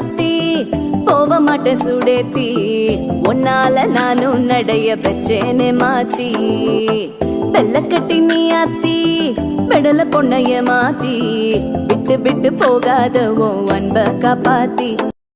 மாத்தி போக மாட்டேன் சுடேத்தி உன்னால நானும் நடைய பெற்றேனே மாத்தி வெள்ள கட்டி நீ ஆத்தி பெடல பொண்ணைய மாத்தி விட்டு விட்டு போகாத உன் அன்ப காப்பாத்தி